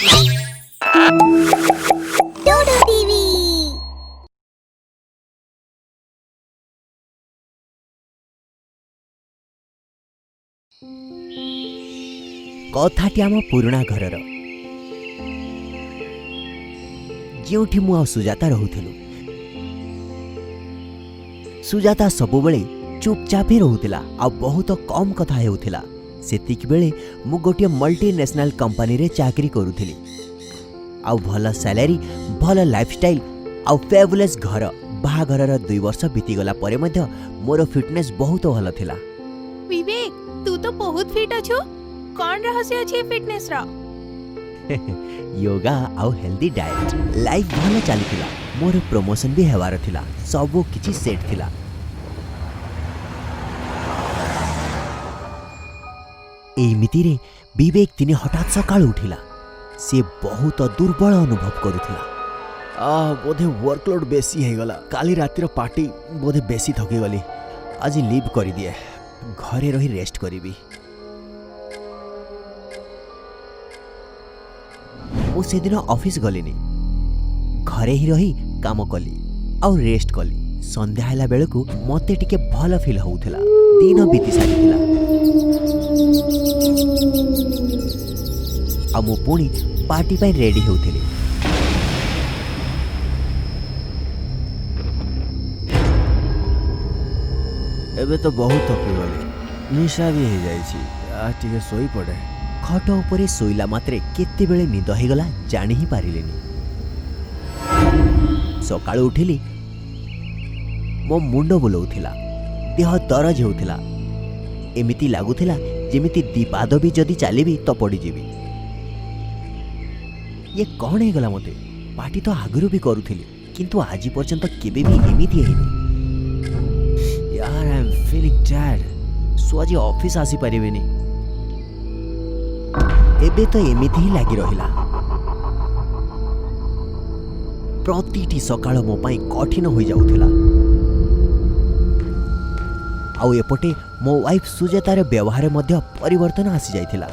डोडो TV. कथाटी आम पुराणा घरर जोठी मु आ सुजाता रहूथिलु। सुजाता सबुबेले चुपचाप ही रहूथिला आ बहुत कम कथा हेउथिला। सेतिक बेले मु गोटे मल्टीनेशनल कंपनी रे चाकरी करूथिली। आ भल सैलरी, भल लाइफस्टाइल आ फेबुलस घर। बाहाघरर 2 वर्ष बीतीगला परे मध्य मोर फिटनेस बहुत भल थिला। विवेक, तू तो बहुत फिट अछु। कौन रहस्य अछि फिटनेस रा? योगा आउ हेल्दी डाइट। लाइफ भल चलीथिला। मोर प्रमोशन भी हेवार थिला। सबो किछि सेट थिला। एमिति रे विवेक दिने हठात सकाळ उठिला। से बहुत दुर्बल अनुभव करुथिला। बोधे वर्कलोड बेसी हे गला। काली रातिर पार्टी बोधे बेसी थकी गली। आज लीव करि दिए। घरे रही रेस्ट करिबी। मु से दिन ऑफिस गलिनी। घरे ही रही काम कली आउ रेस्ट कली। संध्या हैला बेलकु मते टिके भल फील होउथिला। दिन बीती सारिथिला। आ मु पुणी पार्टी पाई रेडी होउथिली। एबे तो बहुत थकी गली। निशा भी हो जाइछि। आ टिके सोई पड़े। खट उपरे सोइला मात्रे केते बेले निद हेगला जानि ही पारिलेनी। सकाळु उठिली। मो मुंड बुलाउथिला। देह दरज हेउथिला। एमिति लागुथिला जेमिति दीपाद भी जदि चालिबी तो पड़ी जीवी। ये कौन हेगला मते? पार्टी तो आगुरु भी करूथिली किंतु आज पर्यंत केबे भी एमिति हेनी। यार आई एम फीलिंग टायर्ड। सो आज ऑफिस आसी परिबेनी। एबे तो एमिति ही लागी रहिला। प्रतिटी सकाळ मो पाई कठिन होई जाउथिला। आउ एपटे मो वाइफ सुजातार व्यवहार मध्य परिवर्तन आसी जाइथिला।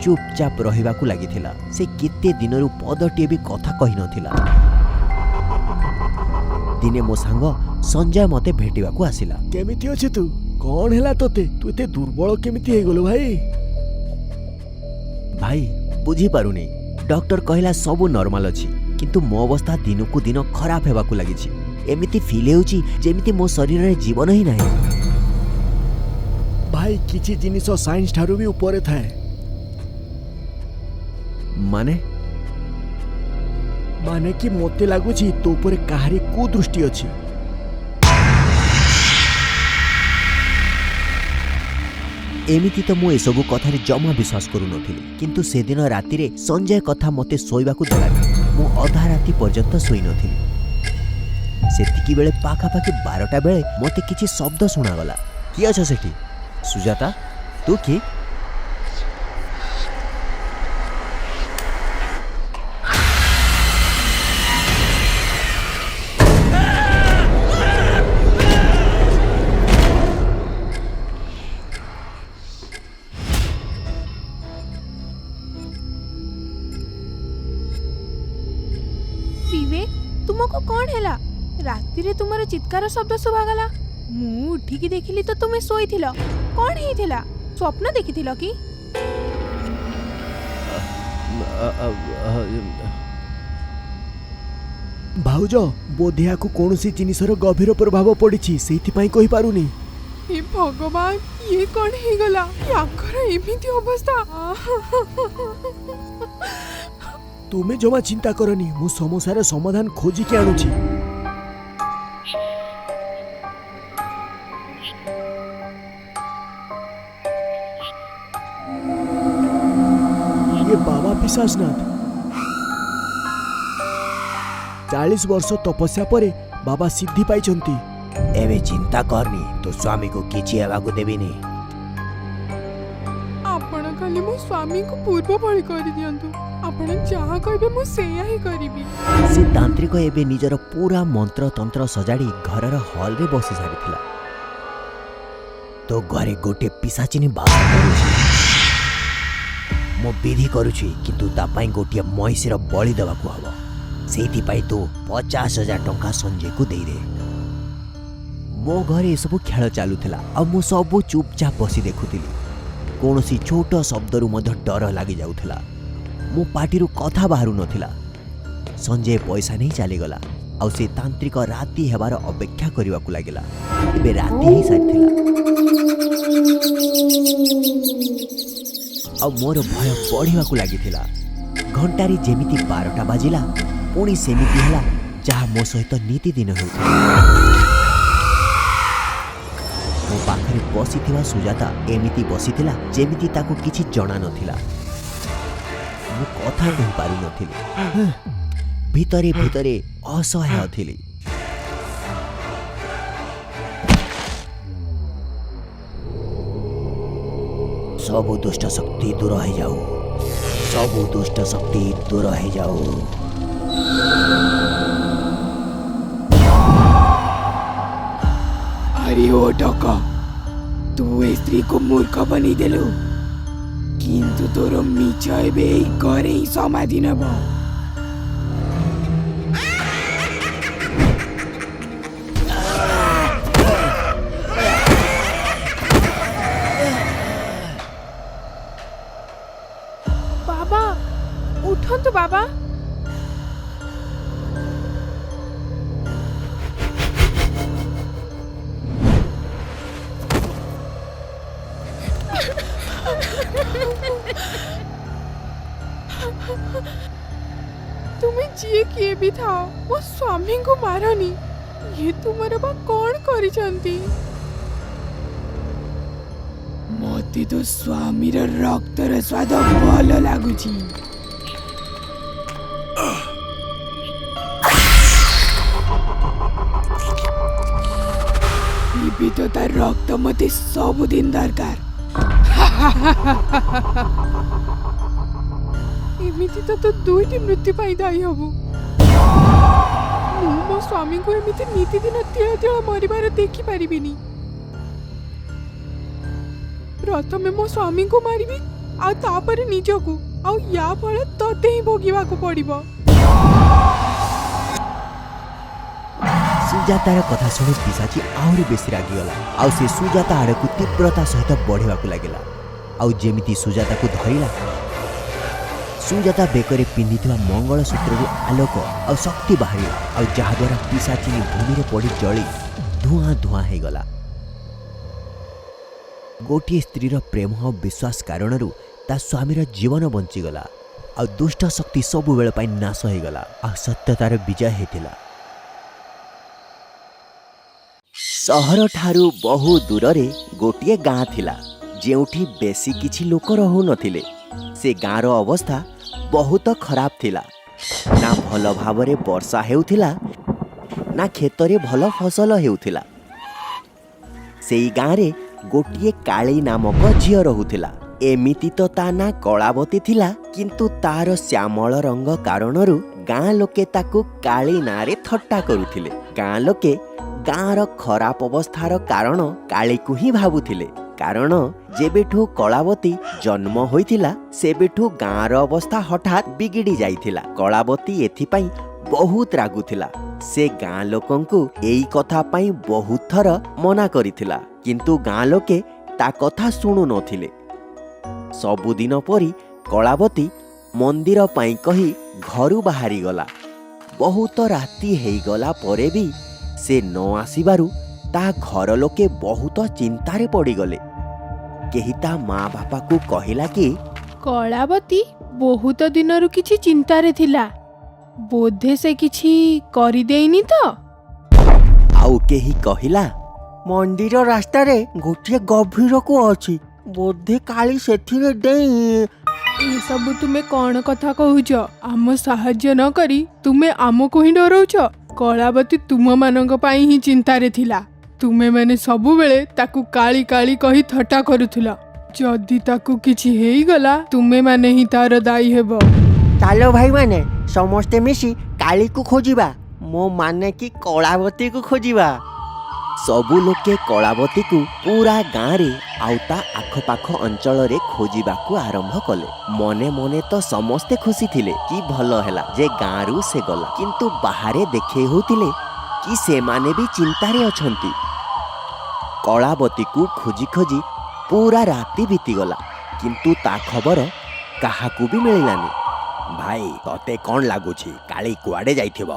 चुपचाप रहिबाकू लागिथिला। से केते दिनरु पदटे भी कथा कहि नथिला। दिने मो सांग संजय मते भेटिबाकू आसिला। केमिति अछि तू? कौन हैला तोते? तू एते दुर्बल केमिति हे गेलो भाई? भाई बुझी पारुनी। डॉक्टर कहला सब नॉर्मल अछि किंतु मो अवस्था दिनकू दिन खराब हेबाकू लागिछि। एमिति फील हेउछि जेमिति मो शरीर रे जीवन ही नाही। भाई किछि जिनिस साइंस ठारू भी ऊपर थाए। माने कि मोते लागुछि तो ऊपर काहारी को दृष्टि अछि। एमिति तो मु एसबु कथारे जमा विश्वास करू नथिली किंतु से दिन राति रे संजय कथा मते सोइबाकू देलानी। मु अधा राति पर्यंत सोई नथिली। सेतिकी बेले पाखापाखि 12टा बेले मते किछि शब्द सुनागला। कि अछ सेठी? सुजाता तू कि? विवेक, तुमको कौन हैला? राति रे तुमर चित्कार शब्द सुभागला। मु उठिकी देखिली तो तुमे सोईथिलो। कौन हेइथिला? स्वप्न देखिथिलो कि? भाउज बोधिया को कोनोसी जिनिसर गभीर प्रभाव पड़िछि। सेति पई कहि पारुनी। हे भगवान, ये कौन हे गला? याकर एमिति अवस्था। तुमे जमा चिंता करनी। मु समस्यार समाधान खोजी के आणुछि। ये बाबा पिशाचनाथ 40 वर्ष तपस्या परे बाबा सिद्धि पाइछंती। एबे चिंता करनी। तो स्वामी को किछि हेबाकू देबिनी। आपण खाली मो स्वामी को पूर्व भଳି करि दियंतु। आपण जहा कहबे मु सेया ही करिबी। से तांत्रिक एबे निजर पूरा मंत्र तंत्र सजाड़ी घरर हॉल रे बसी सारिथिला। तो घरे गोटे पिशाचिनी बास करूछि। ମୁଁ ବିଧି କରୁଛି କିନ୍ତୁ ତା ପାଇଁ ଗୋଟିଏ ମଇଁଷିର ବଳି ଦେବାକୁ ହବ। ସେଇଥିପାଇଁ ତୁ 50,000 ଟଙ୍କା ସଞ୍ଜୟକୁ ଦେଇଦେ। ମୋ ଘରେ ଏସବୁ ଖେଳ ଚାଲୁଥିଲା ଆଉ ମୁଁ ସବୁ ଚୁପଚାପ ବସି ଦେଖୁଥିଲି। କୌଣସି ଛୋଟ ଶବ୍ଦରୁ ମଧ୍ୟ ଡର ଲାଗିଯାଉଥିଲା। ମୋ ପାଟିରୁ କଥା ବାହାରୁ ନଥିଲା। ସଞ୍ଜୟ ପଇସା ନେଇ ଚାଲିଗଲା ଆଉ ସେ ତାନ୍ତ୍ରିକ ରାତି ହେବାର ଅପେକ୍ଷା କରିବାକୁ ଲାଗିଲା। ଏବେ ରାତି ହେଇସାରିଥିଲା ଆଉ ମୋର ଭୟ ବଢ଼ିବାକୁ ଲାଗିଥିଲା। ଘଣ୍ଟାରେ ଯେମିତି 12ଟା ବାଜିଲା ପୁଣି ସେମିତି ହେଲା ଯାହା ମୋ ସହିତ ନିତିଦିନ ହେଉଥିଲା। ମୋ ପାଖରେ ବସିଥିବା ସୁଜାତା ଏମିତି ବସିଥିଲା ଯେମିତି ତାକୁ କିଛି ଜଣା ନଥିଲା। ମୁଁ କଥା କହିପାରୁନଥିଲି। ଭିତରେ ଭିତରେ ଅସହାୟ ଥିଲି। ସବୁ ଦୁଷ୍ଟ ଶକ୍ତି ଦୂର ହେଇଯାଉ, ସବୁ ଦୁଷ୍ଟ ଶକ୍ତି ଦୂର ହେଇଯାଉ। अरे ओ टका तू ए स्त्री को मूर्ख बनी देलु किंतु तोर मिछ एबे एई घरे ही समाधि नब। बाबा उठନ୍ତୁ बाबा। तुम जी किए भी था मो स्वामी को मारनी। ये तुम्हारे बा कौन करिसंती? मते तो स्वामी र रक्तर स्वाद भल लागुची। इबे तो तार रक्त मते सबुदिन दरकार। एमिति तो दुईटी मृत्यु पाई दायी हबु। मो स्वामी को एमिति नीति दिन तिळ तिळ मरिबार देखि पारिबिनी। प्रथमे मो स्वामी को मारिबी आ तापरे निजको आ या फल तते ही भोगिबा को पड़िबो। सुजातार कथा शुणी पिशाची आहरी बेसी रागिगला आउ से सुजाता आड़कू तीव्रता सहित बढ़िबाकू लागिला। आउ जेमिति सुजाता को धरिला, सुजाता बेकरे पिंधिथिबा मंगलसूत्ररू आलोक और शक्ति बाहरिला और जहाद्वारा पिशाचिनी भूमि रे पड़ी जली धुआं धुआं हो गला। गोटे स्त्रीर प्रेम और विश्वास कारणरू ता स्वामीर जीवन बंचीगला और दुष्ट शक्ति सबु बेल पाई नाश हो गला और सत्यतार विजय होता। सहर ठारू बहु दूर रे गोटे गाँ थिला जेउठी बेसी किछि लोक रहु नथिले। से गाँर अवस्था बहुत खराब थिला। ना भल भावरे वर्षा हेउथिला ना खेतरे भल फसल हेउथिला। सेई गाँरे गोटिए काली नामक झियो रहुथिला। एमिति तो ता ना कलावती थिला किंतु तार श्यामल रंग कारणरू गाँ लोके ताकू काली नारे थट्टा करुथिले। गाँ लोके गाँर खराब अवस्थार कारण काली को ही भाबुथिले। कारण जेबेठू कलावती जन्म होइथिला सेबेठू गाँर अवस्था हठात बिगिड़ी जाइथिला। कलावती एथिपाई बहुत रागुथिला। से गाँ लोकंकु एई कथा पाई बहुत थर मना करिथिला किंतु गाँ लोके ता कथा सुनु नथिले। सबुदिन परी कलावती मंदिर पाई कही घरु बाहरी गला। बहुत राति हेई गला परे भी से न आसीबारु ता घर लोके बहुत चिंतारे पड़ी गले। केही ता माँ बापा को कहिला कि कलावती बहुत दिनरु किछि चिंतारे थिला, बोधे से किछि करि देइनी तो। आउ केही कहिला मंदिर रास्ता रे गोटे गभीर को अछि, बोधे काली सेथिरे देई। ए सब तुमे कौन कथा कहूच? आम साहाय्य न करी तुमे आमको ही डरौच। कलावती तुम मानक पाई ही चिंतारे थिला। तुमे माने सबु बेले ताकू काली काली कही थट्टा करुथिला। जदि ताकू किछि हेई गला तुमे माने ही तार दायी हेबो। चलो भाई माने समस्ते मिसी काली को खोजिबा, मो माने कि कलावती को खोजिबा। सबु लोके कलावती को पूरा गाँव रे ଆଉ ତା ଆଖପାଖ ଅଞ୍ଚଳରେ ଖୋଜିବାକୁ ଆରମ୍ଭ କଲେ। ମନେ ମନେ ତ ସମସ୍ତେ ଖୁସି ଥିଲେ କି ଭଲ ହେଲା ଯେ ଗାଁରୁ ସେ ଗଲା, କିନ୍ତୁ ବାହାରେ ଦେଖେଇ ହେଉଥିଲେ କି ସେମାନେ ବି ଚିନ୍ତାରେ ଅଛନ୍ତି। କଳାବତୀକୁ ଖୋଜି ଖୋଜି ପୁରା ରାତି ବିତିଗଲା, କିନ୍ତୁ ତା ଖବର କାହାକୁ ବି ମିଳିଲାନି। ଭାଇ, ତତେ କ'ଣ ଲାଗୁଛି କାଳି କୁଆଡ଼େ ଯାଇଥିବ?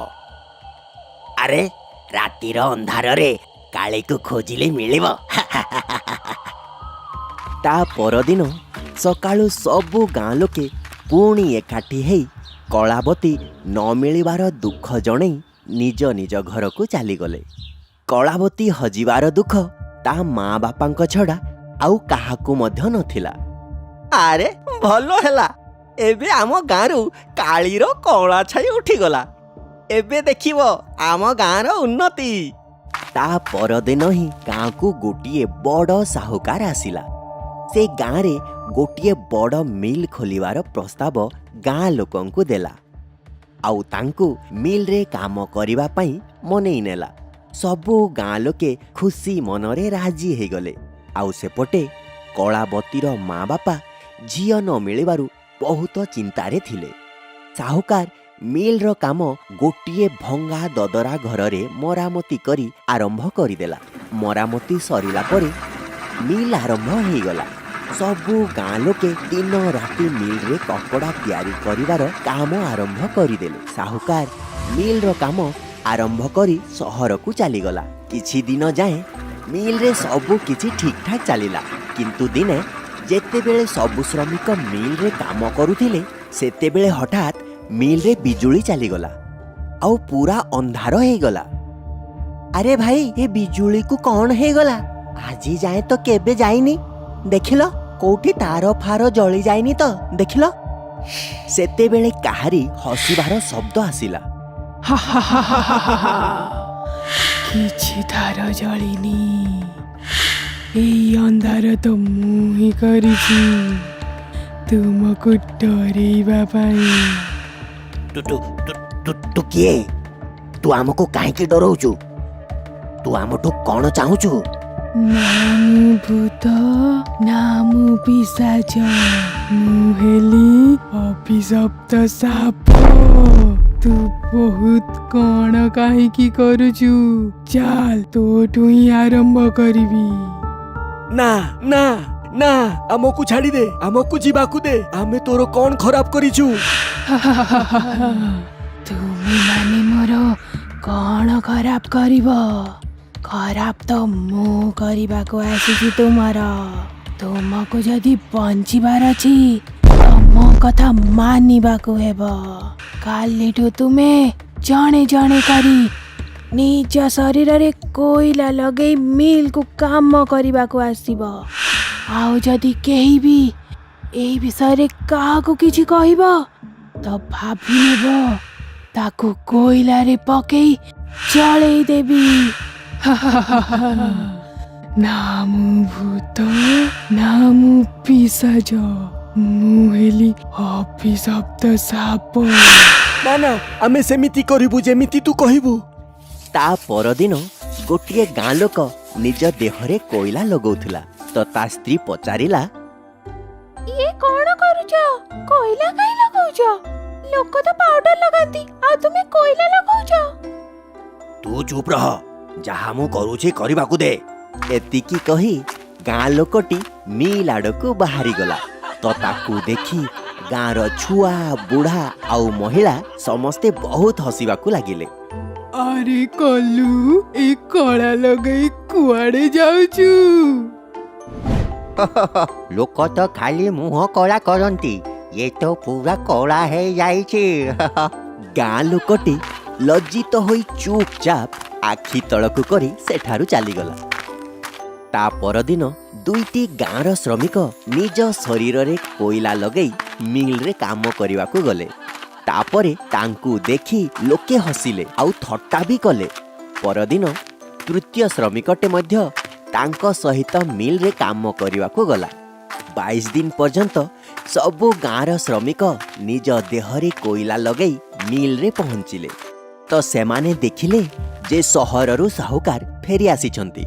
ଆରେ, ରାତିର ଅନ୍ଧାରରେ କାଳିକୁ ଖୋଜିଲେ ମିଳିବ। ତା ପରଦିନ ସକାଳୁ ସବୁ ଗାଁ ଲୋକେ ପୁଣି ଏକାଠି ହେଇ କଳାବତୀ ନ ମିଳିବାର ଦୁଃଖ ଜଣେଇ ନିଜ ନିଜ ଘରକୁ ଚାଲିଗଲେ। କଳାବତୀ ହଜିବାର ଦୁଃଖ ତା ମା ବାପାଙ୍କ ଛଡ଼ା ଆଉ କାହାକୁ ମଧ୍ୟ ନଥିଲା। ଆରେ ଭଲ ହେଲା, ଏବେ ଆମ ଗାଁରୁ କାଳିର କଳା ଛାଇ ଉଠିଗଲା। ଏବେ ଦେଖିବ ଆମ ଗାଁର ଉନ୍ନତି। ତା ପରଦିନ ହିଁ ଗାଁକୁ ଗୋଟିଏ ବଡ଼ ସାହୁକାର ଆସିଲା। ସେ ଗାଁରେ ଗୋଟିଏ ବଡ଼ ମିଲ୍ ଖୋଲିବାର ପ୍ରସ୍ତାବ ଗାଁ ଲୋକଙ୍କୁ ଦେଲା, ଆଉ ତାଙ୍କୁ ମିଲ୍ରେ କାମ କରିବା ପାଇଁ ମନେଇ ନେଲା। ସବୁ ଗାଁ ଲୋକେ ଖୁସି ମନରେ ରାଜି ହେଇଗଲେ। ଆଉ ସେପଟେ କଳାବତୀର ମା ବାପା ଝିଅ ନ ମିଳିବାରୁ ବହୁତ ଚିନ୍ତାରେ ଥିଲେ। ସାହୁକାର ମିଲ୍ର କାମ ଗୋଟିଏ ଭଙ୍ଗା ଦଦରା ଘରରେ ମରାମତି କରି ଆରମ୍ଭ କରିଦେଲା। ମରାମତି ସରିଲା ପରେ ମିଲ୍ ଆରମ୍ଭ ହେଇଗଲା। ସବୁ ଗାଁ ଲୋକେ ଦିନ ରାତି ମିଲ୍ରେ କପଡ଼ା ତିଆରି କରିବାର କାମ ଆରମ୍ଭ କରିଦେଲେ। ସାହୁକାର ମିଲ୍ର କାମ ଆରମ୍ଭ କରି ସହରକୁ ଚାଲିଗଲା। କିଛି ଦିନ ଯାଏଁ ମିଲ୍ରେ ସବୁ କିଛି ଠିକ୍ଠାକ୍ ଚାଲିଲା, କିନ୍ତୁ ଦିନେ ଯେତେବେଳେ ସବୁ ଶ୍ରମିକ ମିଲ୍ରେ କାମ କରୁଥିଲେ, ସେତେବେଳେ ହଠାତ୍ ମିଲ୍ରେ ବିଜୁଳି ଚାଲିଗଲା ଆଉ ପୁରା ଅନ୍ଧାର ହେଇଗଲା। ଆରେ ଭାଇ, ଏ ବିଜୁଳିକୁ କ'ଣ ହେଇଗଲା? ଆଜି ଯାଏଁ ତ କେବେ ଯାଇନି। ଦେଖିଲ, କୋଉଠି ତାର ଫାର ଜଳି ଯାଇନି ତ? ଦେଖିଲ। ସେତେବେଳେ କାହାରି ହସିବାର ଶବ୍ଦ ଆସିଲା। କିଛି ତାର ଜଳିନି, ଏଇ ଅନ୍ଧାର ତ ମୁଁ ହିଁ କରିଛି ତୁମକୁ ଡରେଇବା ପାଇଁ। ତୁ କିଏ? ତୁ ଆମକୁ କାହିଁକି ଡରଉଛୁ? ତୁ ଆମଠୁ କ'ଣ ଚାହୁଁଛୁ? ନା ମୁଁ ଭୂତ, ନା ମୁଁ ପିଶାଚ, ମୁଁ ହେଲି ଅଭିଶପ୍ତ ସାପ। ତୁ ବହୁତ କ'ଣ କାହିଁକି କରୁଛୁ? ଚାଲ, ତୋଠୁ ହିଁ ଆରମ୍ଭ କରିବି। ନା ନା ନା, ଆମକୁ ଛାଡ଼ିଦେ, ଆମକୁ ଯିବାକୁ ଦେ। ଆମେ ତୋର କ'ଣ ଖରାପ କରିଛୁ? ତୁମେ ମାନେ ମୋର କ'ଣ ଖରାପ କରିବ? ଖରାପ ତ ମୁଁ କରିବାକୁ ଆସିଛି ତୁମର। ତୁମକୁ ଯଦି ବଞ୍ଚିବାର ଅଛି ତ ମୋ କଥା ମାନିବାକୁ ହେବ। କାଲିଠୁ ତୁମେ ଜଣେ ଜଣେ କରି ନିଜ ଶରୀରରେ କୋଇଲା ଲଗେଇ ମିଲ୍କୁ କାମ କରିବାକୁ ଆସିବ। ଆଉ ଯଦି କେହି ବି ଏହି ବିଷୟରେ କାହାକୁ କିଛି କହିବ ତ ଭାବି ନେବ ତାକୁ କୋଇଲାରେ ପକେଇ ଜଳେଇ ଦେବି। ନା ମୁଁ ଭୂତ, ନା ମୁଁ ପିଶାଚ, ମୁଁ ହେଲି ଅଭିଶପ୍ତ ସାପ। ନା ନା, ଆମେ ସେମିତି କରିବୁ ଯେମିତି ତୁ କହିବୁ। ତା ପରଦିନ ଗୋଟିଏ ଗାଁ ଲୋକ ନିଜ ଦେହରେ କୋଇଲା ଲଗଉଥିଲା, ତ ତା ସ୍ତ୍ରୀ ପଚାରିଲା, ଇଏ କ'ଣ କରୁଛ? କୋଇଲା କାଇଁ ଲଗଉଛ? ଲୋକ ତ ପାଉଡର ଲଗାନ୍ତି, ଆଉ ତୁମେ କୋଇଲା ଲଗଉଛ? ତୁ ଚୁପ୍ ରହ, ଯାହା ମୁଁ କରୁଛି କରିବାକୁ ଦେ। ଏତିକି କହି ଗାଁ ଲୋକଟି ମିଲ୍ ଆଡ଼କୁ ବାହାରିଗଲା। ତ ତାକୁ ଦେଖି ଗାଁର ଛୁଆ, ବୁଢ଼ା ଆଉ ମହିଳା ସମସ୍ତେ ବହୁତ ହସିବାକୁ ଲାଗିଲେ। ଆରେ କଲୁ, ଏ କଳା ଲଗେଇ କୁଆଡେ ଯାଉଛୁ? ଲୋକ ତ ଖାଲି ମୁହଁ କଳା କରନ୍ତି, ଏ ତ ପୁରା କଳା ହେଇଯାଇଛି। ଗାଁ ଲୋକଟି ଲଜ୍ଜିତ ହୋଇ ଚୁପଚାପ ଆଖି ତଳକୁ କରି ସେଠାରୁ ଚାଲିଗଲା। ତା ପରଦିନ ଦୁଇଟି ଗାଁର ଶ୍ରମିକ ନିଜ ଶରୀରରେ କୋଇଲା ଲଗେଇ ମିଲ୍ରେ କାମ କରିବାକୁ ଗଲେ। ତାପରେ ତାଙ୍କୁ ଦେଖି ଲୋକେ ହସିଲେ ଆଉ ଥଟ୍ଟା ବି କଲେ। ପରଦିନ ତୃତୀୟ ଶ୍ରମିକଟେ ମଧ୍ୟ ତାଙ୍କ ସହିତ ମିଲ୍ରେ କାମ କରିବାକୁ ଗଲା। 22 ଦିନ ପର୍ଯ୍ୟନ୍ତ ସବୁ ଗାଁର ଶ୍ରମିକ ନିଜ ଦେହରେ କୋଇଲା ଲଗେଇ ମିଲ୍ରେ ପହଞ୍ଚିଲେ। ତ ସେମାନେ ଦେଖିଲେ ଯେ ସହରରୁ ସାହୁକାର ଫେରି ଆସିଛନ୍ତି।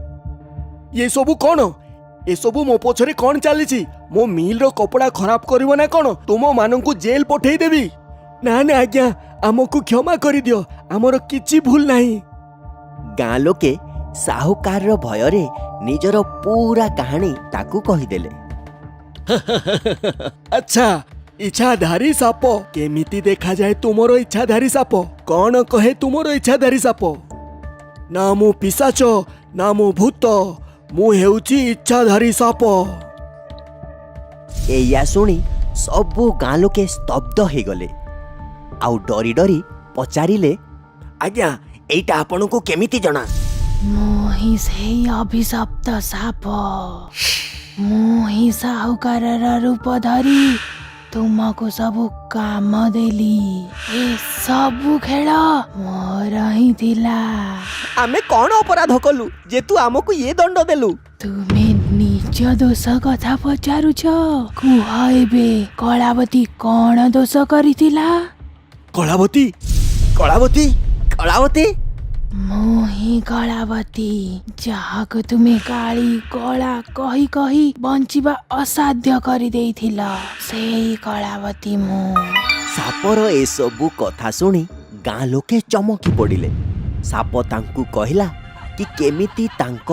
ଇଏ ସବୁ କ'ଣ? एसबू मो पछरे कौन चली मो मिल रो कपड़ा खराब करिवो ना कौन तुम मानू जेल पठेई देवी ना ना आज्ञा आमको क्षमा कर दियो आमर किछि भूल नहीं। गाँ लोके साहुकार रो भयरे निजर पूरा कहानी ताकू कहिदेले। अच्छा इच्छाधारी साप केमिति देखा जाए तुमरो इच्छाधारी साप कौन कहे तुमरो इच्छाधारी साप ना मु पिशाच ना मु भूत मु हेउची इच्छाधारी साप। एया शुणी सबु गाँ लोके स्तब्ध हो गले आउ डरी डरी पचारिले आज्ञा एइटा आपनको केमिति जଣା? ମୁଁ ହିଁ ସେଇ ଅଭିଶପ୍ତ ସାପ। ମୁଁ ହିଁ ସାହୁକାରର ରୂପ ଧରି ତୁମକୁ ସବୁ କାମ ଦେଲି। ଏ ସବୁ ଖେଳ ମୋର ହିଁ ଥିଲା। आमे कौन अपराध कलु जे तू आमको ये दंड देलु? ତୁମେ ନିଜ ଦୋଷ କଥା ପଚାରୁଛ? କୁହ ଏବେ କଳାବତୀ କ'ଣ ଦୋଷ କରିଥିଲା? कलावती कलावती कलावती ମୁଁ ହିଁ କଳାବତୀ ଯାହାକୁ ତୁମେ କାଳି କଳା କହି କହି ବଞ୍ଚିବା ଅସାଧ୍ୟ କରିଦେଇଥିଲ ସେଇ କଳାବତୀ ମୁଁ। ସାପର ଏସବୁ କଥା ଶୁଣି ଗାଁ ଲୋକେ ଚମକି ପଡ଼ିଲେ। ସାପ ତାଙ୍କୁ କହିଲା କି କେମିତି ତାଙ୍କ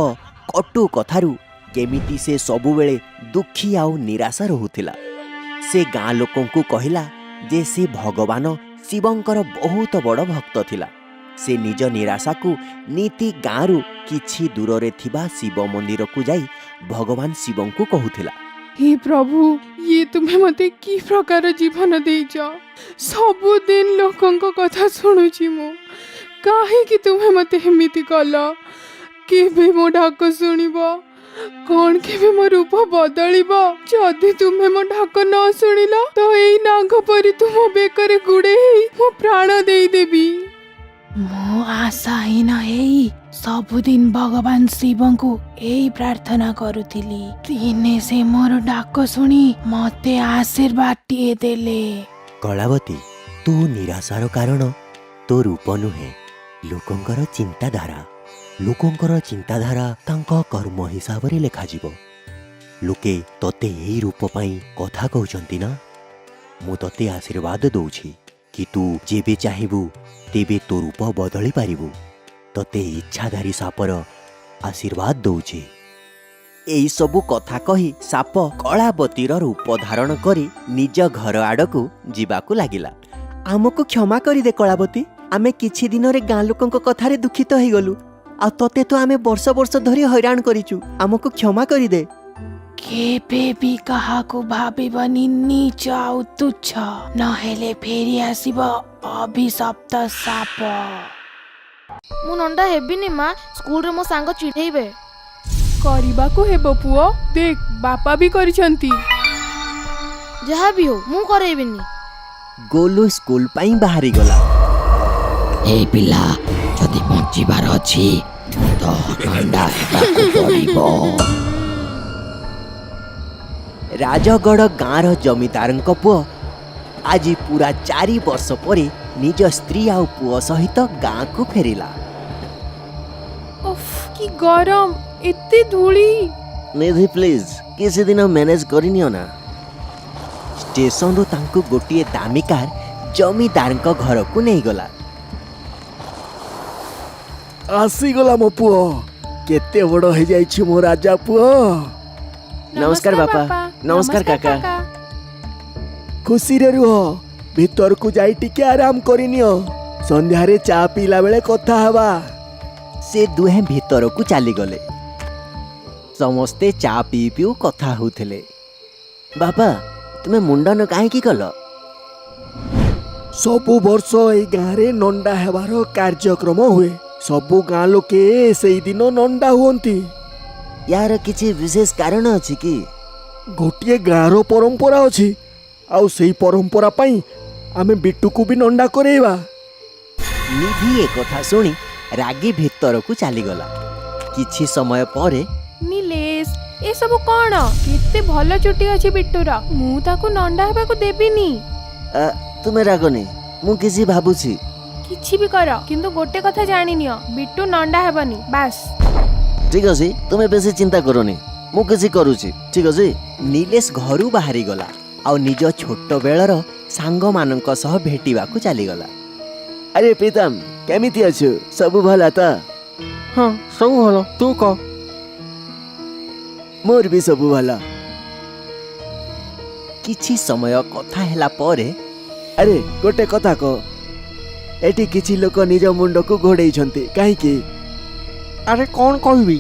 କଟୁ କଥାରୁ କେମିତି ସେ ସବୁବେଳେ ଦୁଃଖୀ ଆଉ ନିରାଶ ରହୁଥିଲା। ସେ ଗାଁ ଲୋକଙ୍କୁ କହିଲା ଯେ ସେ ଭଗବାନ ଶିବଙ୍କର ବହୁତ ବଡ଼ ଭକ୍ତ ଥିଲା। ସେ ନିଜ ନିରାଶାକୁ ନୀତି ଗାଁରୁ କିଛି ଦୂରରେ ଥିବା ଶିବ ମନ୍ଦିରକୁ ଯାଇ ଭଗବାନ ଶିବଙ୍କୁ କହୁଥିଲା। हे प्रभु ये तुम्हें मते की प्रकार जीवन देइछ सबुदिन लोकंक कथा शुणुची मु काहे कि तुम्हें मते हेमिति कल केबे मो डाक शुणिब कौन केबे मो रूप बदलिब जदि तुम्हें मो डाक न शुणिल तो एई नाग परि तुम बेकरे गुड़े मो प्राण देई देबी। ମୁଁ ଆଶାହୀନ ହେଇ ସବୁଦିନ ଭଗବାନ ଶିବଙ୍କୁ ଏଇ ପ୍ରାର୍ଥନା କରୁଥିଲି। ଦିନେ ସେ ମୋର ଡାକ ଶୁଣି ମତେ ଆଶୀର୍ବାଦଟିଏ ଦେଲେ। କଳାବତୀ ତୋ ନିରାଶାର କାରଣ ତୋ ରୂପ ନୁହେଁ ଲୋକଙ୍କର ଚିନ୍ତାଧାରା। ଲୋକଙ୍କର ଚିନ୍ତାଧାରା ତାଙ୍କ କର୍ମ ହିସାବରେ ଲେଖାଯିବ। ଲୋକେ ତତେ ଏଇ ରୂପ ପାଇଁ କଥା କହୁଛନ୍ତି ନା? ମୁଁ ତତେ ଆଶୀର୍ବାଦ ଦଉଛି कि तू जेबे चाहेबू तेबे तो रूप बदली पारिबू। तते इच्छाधारी सापर आशीर्वाद दौचे। एई सबु कथा कही साप कलावतीर रूप धारण करी निज घर आड़कू जीवाकू लागिला। आमको क्षमा करी दे कलावती आमे किछि दिन रे गाँ लोकंक कथारे दुखित होई गलु आ तते तो आमे वर्ष वर्ष धरी हैरान करिचु आमको क्षमा करी दे। केबे भी काहाकू भाबिबनी नीच आउ तुच्छ नहेले फेरि आसिब अभिशप्त साप। ମୁଁ ନଣ୍ଡା ହେବିନି ମା ସ୍କୁଲରେ ମୋ ସାଙ୍ଗ ଚିଢ଼େଇବେ। କରିବାକୁ ହେବ ପୁଅ देख बापा भी କରିଛନ୍ତି। ଯାହା ବି ହଉ ମୁଁ କରେଇବିନି। गोलू स्कूल पाई बाहरी गला। ए पिला जदि बଞ୍ଚିବାର ଅଛି ତ ନଣ୍ଡା ହେବାକୁ ପଡ଼ିବ। राजगढ़ गाँर जमीदारଙ୍କ पुओ आज पूरा 4 वर्ष परे निज स्त्री आउ पुओ सहित गाँ को फेरिला। उफ की गरम एते धूली। निधि प्लीज किसी दिन मैनेज करिनियो ना। स्टेशन रु तांको गोटिए दामी कार जमीदारଙ୍କ घर को नहीं गला। आसीगला मो पुओ केते बड़ हो जाइछि मो राजा पुओ। नमस्कार बापा नमस्कार काका। खुशी रे रुह भीतर को जाई टिके आराम करिनियो संध्या रे चा पीला बेले कथा हवा। से दुहे भीतर को चली गले। समस्ते चा पी पीऊ कथा होउथिले। बापा तुमे मुंडन काहे की कल? सबु वर्ष ए गाँ रे नंडा हेबार कार्यक्रम हुए सबु गाँ लोके सेई दिन नंडा हुअंती। यार किछि विशेष कारण अछि कि? गोटिए गाँ रो परंपरा अछि आउ सेई परंपरा पाई आमे बिट्टू को भी नंडा करेवा। निधि ए कथा सुनी रागी भीतर को चली गला। किछि समय परे नीलेश ए सब कोन केते भलो चुटी अछि बिट्टूर मु ताको नंडा हेबा को देबिनी। तुमे रागनी मु किछि भाबुछि। किछि भी कर किंतु गोटे कथा जानि नियो बिट्टू नंडा हेबनी बस। ठीक अछि तुमे बेसी चिंता करनी ମୁଁ କିଛି କରୁଛି ଠିକ ଅଛି। ନିଲେଶ ଘରୁ ବାହାରି ଗଲା ଆଉ ନିଜ ଛୋଟ ବେଳର ସାଙ୍ଗମାନଙ୍କ ସହ ଭେଟିବାକୁ ଚାଲିଗଲା। ଆରେ ପ୍ରୀତମ କେମିତି ଅଛୁ? ସବୁ ଭଲ ତ? ହଁ ସବୁ ଭଲ, ତୁ କହ। ମୋର ବି ସବୁ ଭଲ। କିଛି ସମୟ କଥା ହେଲା ପରେ ଆରେ ଗୋଟେ କଥା କହ, ଏଠି କିଛି ଲୋକ ନିଜ ମୁଣ୍ଡକୁ ଘୋଡ଼େଇଛନ୍ତି କାହିଁକି? ଆରେ କ'ଣ କହିବି,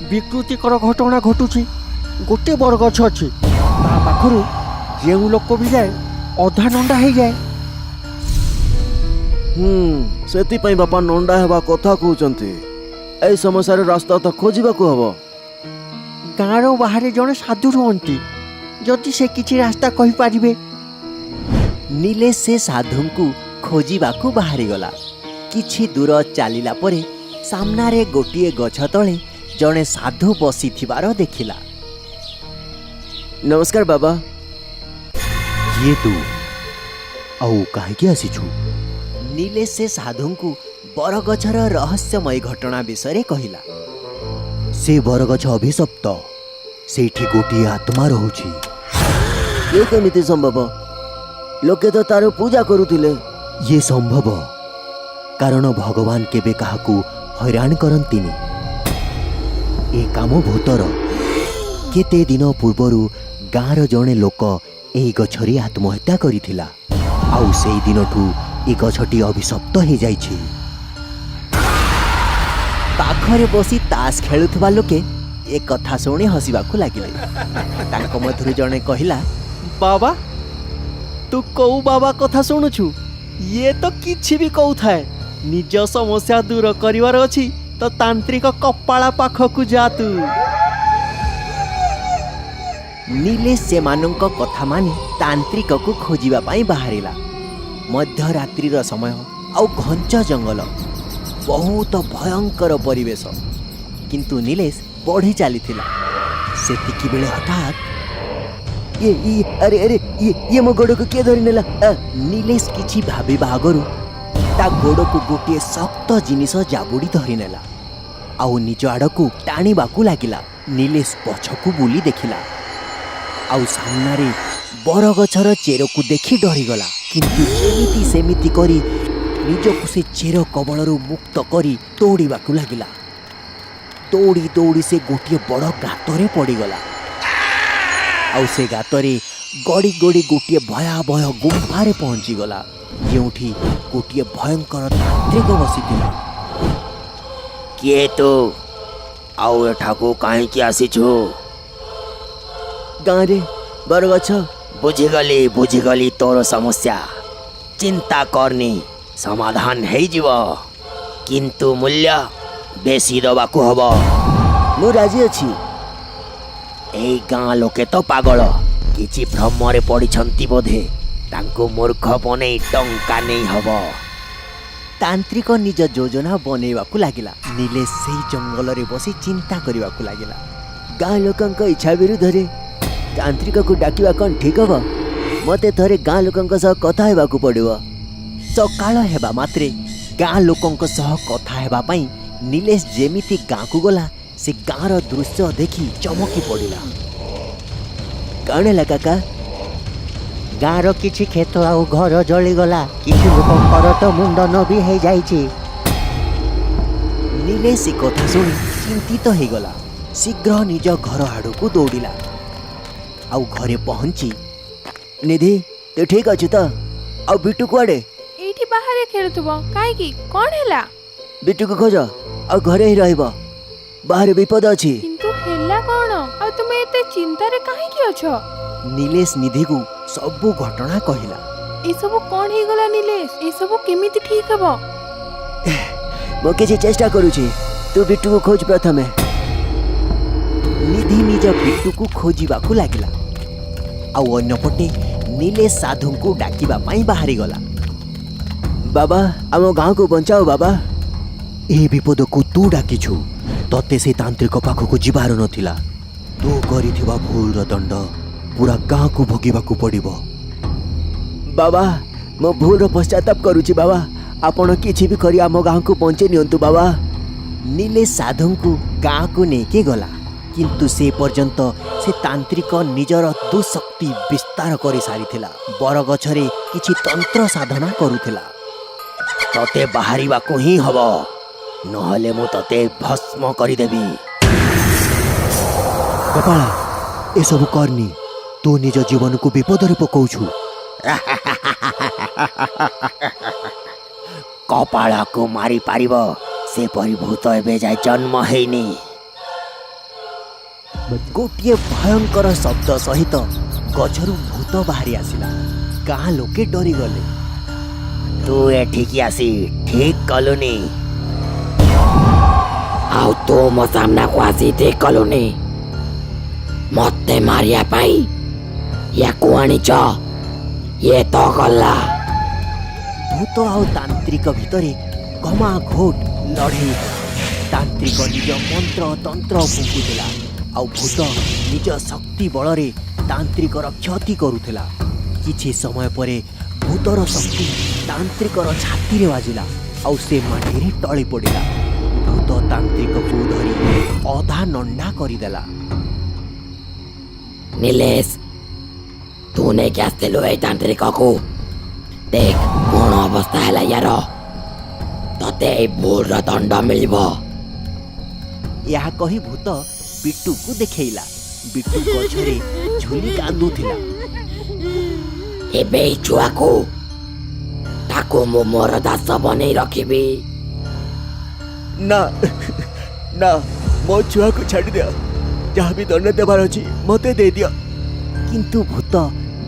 ବିକୃତିକର ଘଟଣା ଘଟୁଛି। ଗୋଟେ ବରଗଛ ଅଛି, ତା ପାଖରୁ ଯେଉଁ ଲୋକ ବି ଯାଏ ଅଧା ନଣ୍ଡା ହେଇଯାଏ। ସେଥିପାଇଁ ବାପା ନଣ୍ଡା ହେବା କଥା କହୁଛନ୍ତି। ଏଇ ସମସ୍ୟାର ରାସ୍ତା ତ ଖୋଜିବାକୁ ହବ। ଗାଁର ବାହାରେ ଜଣେ ସାଧୁ ରୁହନ୍ତି, ଯଦି ସେ କିଛି ରାସ୍ତା କହିପାରିବେ। ନିଲେଶ ସେ ସାଧୁଙ୍କୁ ଖୋଜିବାକୁ ବାହାରିଗଲା। କିଛି ଦୂର ଚାଲିଲା ପରେ ସାମ୍ନାରେ ଗୋଟିଏ ଗଛ ତଳେ ଜଣେ ସାଧୁ ବସିଥିବାର ଦେଖିଲା। ନମସ୍କାର ବାବା। କିଏ ତୁ ଆଉ କାହିଁକି ଆସିଛୁ? ନିଲେଶ ସେ ସାଧୁଙ୍କୁ ବରଗଛର ରହସ୍ୟମୟ ଘଟଣା ବିଷୟରେ କହିଲା। ସେ ବରଗଛ ଅଭିଶପ୍ତ, ସେଇଠି ଗୋଟିଏ ଆତ୍ମା ରହୁଛି। ଇଏ କେମିତି ସମ୍ଭବ? ଲୋକେ ତ ତାର ପୂଜା କରୁଥିଲେ। ଇଏ ସମ୍ଭବ କାରଣ ଭଗବାନ କେବେ କାହାକୁ ହଇରାଣ କରନ୍ତିନି। ଏ କାମ ଭୂତର। କେତେ ଦିନ ପୂର୍ବରୁ ଗାଁର ଜଣେ ଲୋକ ଏହି ଗଛରେ ଆତ୍ମହତ୍ୟା କରିଥିଲା, ଆଉ ସେଇ ଦିନଠୁ ଏ ଗଛଟି ଅଭିଶପ୍ତ ହେଇଯାଇଛି। ପାଖରେ ବସି ତାସ ଖେଳୁଥିବା ଲୋକେ ଏ କଥା ଶୁଣି ହସିବାକୁ ଲାଗିଲେ। ତାଙ୍କ ମଧ୍ୟରୁ ଜଣେ କହିଲା, ବାବା, ତୁ କୋଉ ବାବା କଥା ଶୁଣୁଛୁ? ଇଏ ତ କିଛି ବି କହୁଥାଏ। ନିଜ ସମସ୍ୟା ଦୂର କରିବାର ଅଛି ତ ତାନ୍ତ୍ରିକ କପାଳ ପାଖକୁ ଯା ତୁ। ନିଲେଶ ସେମାନଙ୍କ କଥା ମାନି ତାନ୍ତ୍ରିକକୁ ଖୋଜିବା ପାଇଁ ବାହାରିଲା। ମଧ୍ୟରାତ୍ରିର ସମୟ ଆଉ ଘଞ୍ଚ ଜଙ୍ଗଲ, ବହୁତ ଭୟଙ୍କର ପରିବେଶ। କିନ୍ତୁ ନିଲେଶ ବଢ଼ି ଚାଲିଥିଲା। ସେତିକିବେଳେ ହଠାତ୍ ଇଏ ମୋ ଗୋଡ଼କୁ କିଏ ଧରି ନେଲା? ନିଲେଶ କିଛି ଭାବିବା ଆଗରୁ ତା ଗୋଡ଼କୁ ଗୋଟିଏ ଶକ୍ତ ଜିନିଷ ଜାବୁଡ଼ି ଧରିନେଲା ଆଉ ନିଜ ଆଡ଼କୁ ଟାଣିବାକୁ ଲାଗିଲା। ନିଲେଶ ପଛକୁ ବୁଲି ଦେଖିଲା ଆଉ ସାମ୍ନାରେ ବରଗଛର ଚେରକୁ ଦେଖି ଡରିଗଲା। କିନ୍ତୁ ଯେମିତି ସେମିତି କରି ନିଜକୁ ସେ ଚେର କବଳରୁ ମୁକ୍ତ କରି ଦୌଡ଼ିବାକୁ ଲାଗିଲା। ଦୌଡ଼ି ଦୌଡ଼ି ସେ ଗୋଟିଏ ବଡ଼ ଗାତରେ ପଡ଼ିଗଲା ଆଉ ସେ ଗାତରେ ଗଡ଼ି ଗଡ଼ି ଗୋଟିଏ ଭୟାବହ ଗୁମ୍ଫାରେ ପହଞ୍ଚିଗଲା, ଯେଉଁଠି ଗୋଟିଏ ଭୟଙ୍କର ତାନ୍ତ୍ରିକ ବସିଥିଲା। କିଏ ତୁ? ଆଉ ଏଠାକୁ କାହିଁକି ଆସିଛୁ? ଗାଁରେ ବରଗଛ। ବୁଝିଗଲି ତୋର ସମସ୍ୟା। ଚିନ୍ତା କରନି, ସମାଧାନ ହେଇଯିବ, କିନ୍ତୁ ମୂଲ୍ୟ ବେଶୀ ଦେବାକୁ ହବ। ମୁଁ ରାଜି ଅଛି। ଏଇ ଗାଁ ଲୋକେ ତ ପାଗଳ, କିଛି ଭ୍ରମରେ ପଡ଼ିଛନ୍ତି ବୋଧେ। ତାଙ୍କୁ ମୂର୍ଖ ବନେଇ ଟଙ୍କା ନେଇ ହବ। ତାନ୍ତ୍ରିକ ନିଜ ଯୋଜନା ବନେଇବାକୁ ଲାଗିଲା। ନିଲେଶ ସେହି ଜଙ୍ଗଲରେ ବସି ଚିନ୍ତା କରିବାକୁ ଲାଗିଲା। ଗାଁ ଲୋକଙ୍କ ଇଚ୍ଛା ବିରୁଦ୍ଧରେ ତାନ୍ତ୍ରିକକୁ ଡାକିବା କ'ଣ ଠିକ୍ ହବ? ମୋତେ ଥରେ ଗାଁ ଲୋକଙ୍କ ସହ କଥା ହେବାକୁ ପଡ଼ିବ। ସକାଳ ହେବା ମାତ୍ରେ ଗାଁ ଲୋକଙ୍କ ସହ କଥା ହେବା ପାଇଁ ନିଲେଶ ଯେମିତି ଗାଁକୁ ଗଲା, ସେ ଗାଁର ଦୃଶ୍ୟ ଦେଖି ଚମକି ପଡ଼ିଲା। କ'ଣ ହେଲା କାକା? ଗାଁର କିଛି କ୍ଷେତ ଆଉ ଘର ଜଳିଗଲା, କିଛି ଲୋକଙ୍କର ତ ମୁଣ୍ଡନ ବି ହେଇଯାଇଛି। ନିଲେଶ ସେ କଥା ଶୁଣି ଚିନ୍ତିତ ହେଇଗଲା। ଶୀଘ୍ର ନିଜ ଘର ଆଡ଼କୁ ଦୌଡ଼ିଲା ଆଉ ଘରେ ପହଞ୍ଚି, ନିଧି ତୁ ଠିକ୍ ଅଛୁ ତ? ଆଉ ବିଟୁ କୁଆଡ଼େ? ଏଇଠି ବାହାରେ ଖେଳୁଥିବ, କାହିଁକି? କ'ଣ ହେଲା? ବିଟୁକୁ ଖୋଜ ଆଉ ଘରେ ହିଁ ରହିବ, ବାହାରେ ବିପଦ ଅଛି। କିନ୍ତୁ ହେଲା କ'ଣ? ଆଉ ତୁମେ ଏତେ ଚିନ୍ତାରେ କାହିଁକି ଅଛ? ନିଲେଶ ନିଧିକୁ ସବୁ ଘଟଣା କହିଲା। ଏସବୁ କ'ଣ ହେଇଗଲା ନିଲେଶ? ଏସବୁ କେମିତି ଠିକ ହେବ? ମୁଁ କିଛି ଚେଷ୍ଟା କରୁଛି, ତୁ ବିଟୁକୁ ଖୋଜ ପ୍ରଥମେ। ନିଧି ନିଜ ବିଟୁକୁ ଖୋଜିବାକୁ ଲାଗିଲା ଆଉ ଅନ୍ୟପଟେ ନିଲେଶ ସାଧୁଙ୍କୁ ଡାକିବା ପାଇଁ ବାହାରିଗଲା। ବାବା, ଆମ ଗାଁକୁ ବଞ୍ଚାଅ ବାବା। ଏ ବିପଦକୁ ତୁ ଡାକିଛୁ, ତତେ ସେ ତାନ୍ତ୍ରିକ ପାଖକୁ ଯିବାର ନଥିଲା। ତୁ କରିଥିବା ଭୁଲର ଦଣ୍ଡ ପୁରା ଗାଁକୁ ଭୋଗିବାକୁ ପଡ଼ିବ। ବାବା, ମୋ ଭୁଲର ପଶ୍ଚାତାପ କରୁଛି ବାବା। ଆପଣ କିଛି ବି କରି ଆମ ଗାଁକୁ ବଞ୍ଚେଇ ନିଅନ୍ତୁ ବାବା। ନିଲେଶ ସାଧୁଙ୍କୁ ଗାଁକୁ ନେଇକି ଗଲା କିନ୍ତୁ ସେ ପର୍ଯ୍ୟନ୍ତ ସେ ତାନ୍ତ୍ରିକ ନିଜର ଦୁଃଶକ୍ତି ବିସ୍ତାର କରି ସାରିଥିଲା। ବରଗଛରେ କିଛି ତନ୍ତ୍ର ସାଧନା କରୁଥିଲା। ତତେ ବାହାରିବାକୁ ହିଁ ହବ, ନହେଲେ ମୁଁ ତତେ ଭସ୍ମ କରିଦେବି। କପାଳ, ଏସବୁ କରନି, ତୁ ନିଜ ଜୀବନକୁ ବିପଦରେ ପକଉଛୁ। କପାଳକୁ ମାରିପାରିବ ସେପରି ଭୂତ ଏବେ ଯାଏ ଜନ୍ମ ହେଇନି। ଗୋଟିଏ ଭୟଙ୍କର ଶବ୍ଦ ସହିତ ଗଛରୁ ଭୂତ ବାହାରି ଆସିଲା। ଗାଁ ଲୋକେ ଡରିଗଲେ। ତୁ ଏଠିକି ଆସି ଠିକ କଲୁନି। ଆଉ ତୁ ମୋ ସାମ୍ନାକୁ ଆସି ଠିକ କଲୁନି। ମତେ ମାରିବା ପାଇଁ ୟାକୁ ଆଣିଛ, ଇଏ ତ ଗଲା। ଭୂତ ଆଉ ତାନ୍ତ୍ରିକ ଭିତରେ ଘମାଘୋଟ ଲଢ଼େଇ। ତାନ୍ତ୍ରିକ ନିଜ ମନ୍ତ୍ର ତନ୍ତ୍ର ଫୁଙ୍କୁଥିଲା, ଆଉ ଭୂତ ନିଜ ଶକ୍ତି ବଳରେ ତାନ୍ତ୍ରିକର କ୍ଷତି କରୁଥିଲା। କିଛି ସମୟ ପରେ ଭୂତର ଶକ୍ତି ତାନ୍ତ୍ରିକର ଛାତିରେ ବାଜିଲା, ଆଉ ସେ ମାଟିରେ ଟଳି ପଡ଼ିଲା। ଭୂତ ତାନ୍ତ୍ରିକକୁ ଧରି ଅଧା ନଣ୍ଡା କରିଦେଲା। ନିଲେଶ, ତୁ ନେଇକି ଆସିଥିଲୁ ଏଇ ତାନ୍ତ୍ରିକକୁ। ଦେଖ କ'ଣ ଅବସ୍ଥା ହେଲା ୟାର। ତତେ ଏଇ ଭୁଲର ଦଣ୍ଡ ମିଳିବ। ଏହା କହି ଭୂତ ବିଟୁକୁ ଦେଖେଇଲା। ବିଟୁ ଗଛରେ ଝୁଲି କାନ୍ଦୁଥିଲା। ଏବେ ଏଇ ଛୁଆକୁ ତାକୁ ମୁଁ ମୋର ଦାସ ବନେଇ ରଖିବି। ନା ନା, ମୋ ଛୁଆକୁ ଛାଡ଼ିଦିଅ। ଯାହା ବି ଦଣ୍ଡ ଦେବାର ଅଛି ମତେ ଦେଇଦିଅ। କିନ୍ତୁ ଭୂତ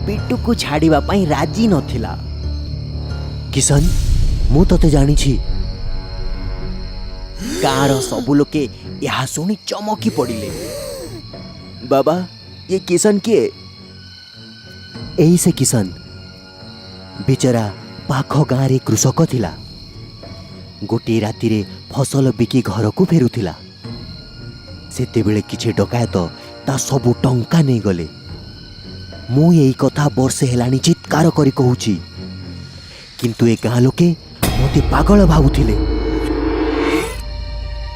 ବିଟୁକୁ ଛାଡ଼ିବା ପାଇଁ ରାଜି ନଥିଲା। କିଶନ, ମୁଁ ତତେ ଜାଣିଛି। ଗାଁର ସବୁ ଲୋକେ ଏହା ଶୁଣି ଚମକି ପଡ଼ିଲେ। ବାବା, ये किशन किए? ଏଇ ସେ କିଶନ। ବିଚରା ପାଖ ଗାଁରେ କୃଷକ ଥିଲା। ଗୋଟିଏ ରାତିରେ ଫସଲ ବିକି ଘରକୁ ଫେରୁଥିଲା। ସେତେବେଳେ କିଛି ଡକାୟତ ତା ସବୁ ଟଙ୍କା ନେଇଗଲେ। ମୁଁ ଏଇ କଥା ବର୍ଷେ ହେଲାଣି ଚିତ୍କାର କରି କହୁଛି, କିନ୍ତୁ ଏ ଗାଁ ଲୋକେ ମୋତେ ପାଗଳ ଭାବୁଥିଲେ।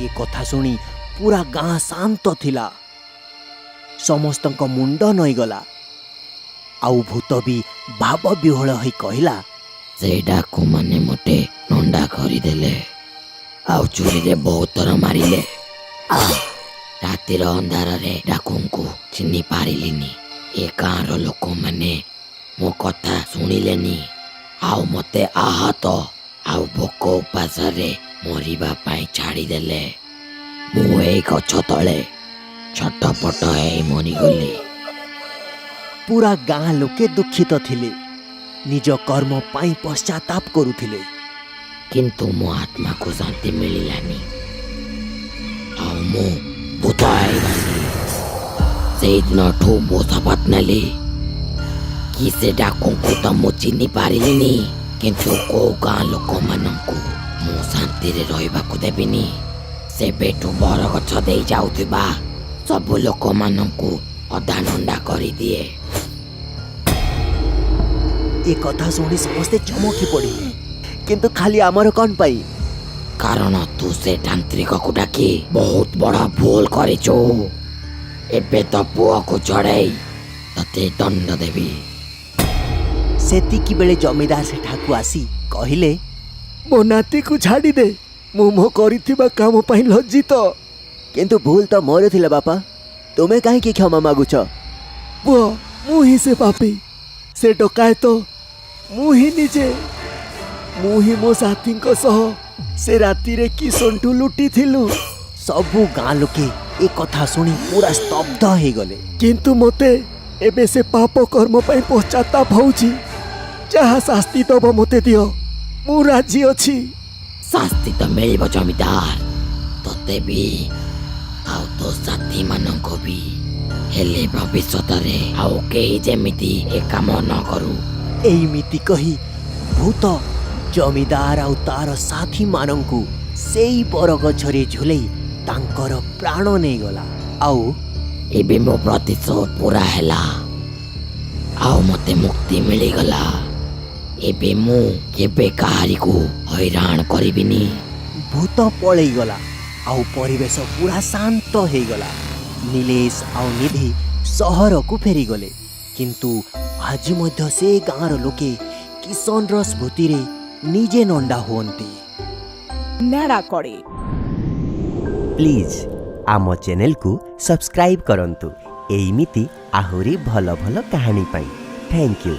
ଏ କଥା ଶୁଣି ପୁରା ଗାଁ ଶାନ୍ତ ଥିଲା। ସମସ୍ତଙ୍କ ମୁଣ୍ଡ ନଇଗଲା। ଆଉ ଭୂତ ବି ଭାବ ବିହ୍ୱଳ ହୋଇ କହିଲା, ସେଇଟାକୁ ମାନେ ମୋତେ ନଣ୍ଡା କରିଦେଲେ, ଆଉ ଚୁରିରେ ବହୁତ ଥର ମାରିଲେ। ରାତିର ଅନ୍ଧାରରେ ଡାକୁଙ୍କୁ ଚିହ୍ନି ପାରିଲିନି। ଏ ଗାଁର ଲୋକମାନେ ମୋ କଥା ଶୁଣିଲେନି, ଆଉ ମୋତେ ଆହତ ଆଉ ଭୋକ ଉପାସରେ ମରିବା ପାଇଁ ଛାଡ଼ିଦେଲେ। ମୁଁ ଏଇ ଗଛ ତଳେ ଛଟପଟ ହେଇ ମରିଗଲି। ପୁରା ଗାଁ ଲୋକେ ଦୁଃଖିତ ଥିଲେ। ନିଜ କର୍ମ ପାଇଁ ପଶ୍ଚାତାପ କରୁଥିଲେ। କିନ୍ତୁ ମୋ ଆତ୍ମାକୁ ଶାନ୍ତି ମିଳିଲାନି, ଆଉ ମୁଁ ଭୂତ ହେଇଗଲି। ସେଇଦିନଠୁ ମୁଁ ଶପଥ ନେଲି କି ସେ ଡାକୁଙ୍କୁ ତ ମୁଁ ଚିହ୍ନି ପାରିଲିନି, କିନ୍ତୁ କୋଉ ଗାଁ ଲୋକମାନଙ୍କୁ ମୁଁ ଶାନ୍ତିରେ ରହିବାକୁ ଦେବିନି। ସେବେଠୁ ବରଗଛ ଦେଇ ଯାଉଥିବା ସବୁ ଲୋକମାନଙ୍କୁ ଅଧା ନଣ୍ଡା କରିଦିଏ। ଏ କଥା ଶୁଣି ସମସ୍ତେ ଚମକି ପଡ଼ିଲେ। କିନ୍ତୁ ଖାଲି ଆମର କ'ଣ ପାଇଁ? କାରଣ ତୁ ସେ ତାନ୍ତ୍ରିକକୁ ଡାକି ବହୁତ ବଡ଼ ଭୁଲ କରିଛୁ। ଏବେ ତ ପୁଅକୁ ଚଢ଼େଇ ତତେ ଦଣ୍ଡ ଦେବି। ସେତିକି ବେଳେ ଜମିଦାର ସେଠାକୁ ଆସି କହିଲେ, ମୋ ନାତିକୁ ଛାଡ଼ିଦେ। ମୁଁ ମୋ କରିଥିବା କାମ ପାଇଁ ଲଜ୍ଜିତ। କିନ୍ତୁ ଭୁଲ ତ ମୋର ଥିଲା ବାପା, ତୁମେ କାହିଁକି କ୍ଷମା ମାଗୁଛ? ପୁଅ, ମୁଁ ହିଁ ସେ ପାପୀ, ସେ ଡକାୟତ ମୁଁ ହିଁ ନିଜେ। ମୁଁ ହିଁ ମୋ ସାଥୀଙ୍କ ସହ ସେ ରାତିରେ କିଶନଠୁ ଲୁଟିଥିଲୁ। ସବୁ ଗାଁ ଲୋକେ ଏ କଥା ଶୁଣି ପୁରା ସ୍ତବ୍ଧ ହେଇଗଲେ। କିନ୍ତୁ ମୋତେ ଏବେ ସେ ପାପ କର୍ମ ପାଇଁ ପଶ୍ଚାତାପ ହଉଛି। ଯାହା ଶାସ୍ତି ଦବ ମୋତେ ଦିଅ, ମୁଁ ରାଜି ଅଛି। ଶାସ୍ତି ତ ମିଳିବ ଜମିଦାର, ତତେ ବି ଆଉ ତୋ ସାଥୀମାନଙ୍କୁ ବି। ହେଲେ ଭବିଷ୍ୟତରେ ଆଉ କେହି ଯେମିତି ଏ କାମ ନ କରୁ। ଏଇମିତି କହି ଭୂତ ଜମିଦାର ଆଉ ତାର ସାଥୀମାନଙ୍କୁ ସେଇ ବରଗଛରେ ଝୁଲେଇ ତାଙ୍କର ପ୍ରାଣ ନେଇଗଲା। ଆଉ ଏବେ ମୋ ପ୍ରତିଶୋଧ ପୁରା ହେଲା, ଆଉ ମୋତେ ମୁକ୍ତି ମିଳିଗଲା। ଏବେ ମୁଁ କେବେ କାହାରିକୁ ହଇରାଣ କରିବିନି। ଭୂତ ପଳେଇଗଲା, ଆଉ ପରିବେଶ ପୁରା ଶାନ୍ତ ହେଇଗଲା। नीलेश आउ निधि सहर को फेरीगले किंतु आज मध्य से गाँवर लोके किशन स्मृति रे निजे नंडा हुअन्ति। नेड़ा करे प्लीज आम चैनल को सब्सक्राइब करंतु एमिति आहुरी भल भल कहानी पाई। Thank you.